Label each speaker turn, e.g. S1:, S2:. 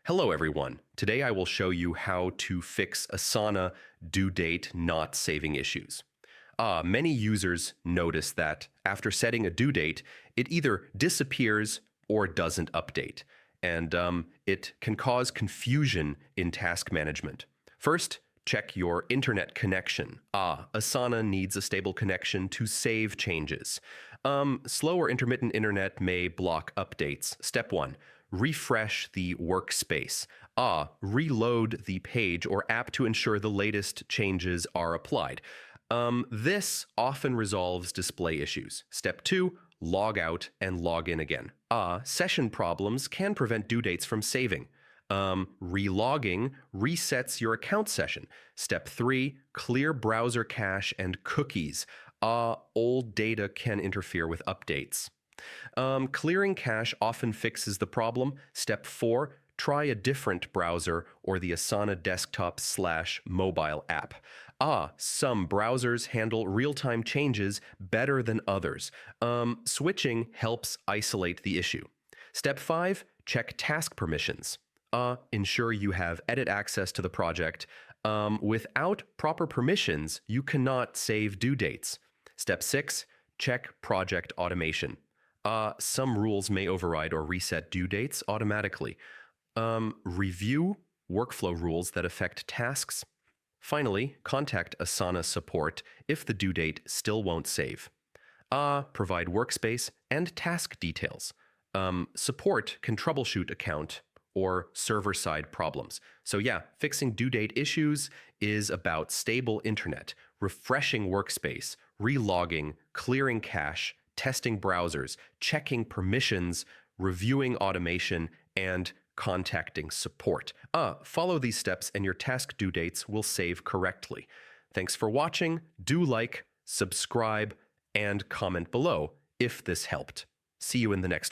S1: Hello everyone. Today I will show you how to fix Asana due date not saving issues. Many users notice that after setting a due date, it either disappears or doesn't update, and it can cause confusion in task management. First, check your internet connection. Asana needs a stable connection to save changes. Slow or intermittent internet may block updates. Step 1. Refresh the workspace. Reload the page or app to ensure the latest changes are applied. This often resolves display issues. Step 2. Log out and log in again. Session problems can prevent due dates from saving. Relogging resets your account session. Step 3. Clear browser cache and cookies. Old data can interfere with updates. Clearing cache often fixes the problem. Step 4, try a different browser or the Asana desktop/mobile app. Some browsers handle real-time changes better than others. Switching helps isolate the issue. Step 5, check task permissions. Ensure you have edit access to the project. Without proper permissions, you cannot save due dates. Step 6, check project automation. Some rules may override or reset due dates automatically. Review workflow rules that affect tasks. Finally, contact Asana support if the due date still won't save. Provide workspace and task details. Support can troubleshoot account or server-side problems. So yeah, fixing due date issues is about stable internet, refreshing workspace, relogging, clearing cache, testing browsers, checking permissions, reviewing automation, and contacting support. Follow these steps and your task due dates will save correctly. Thanks for watching. Do like, subscribe, and comment below if this helped. See you in the next one.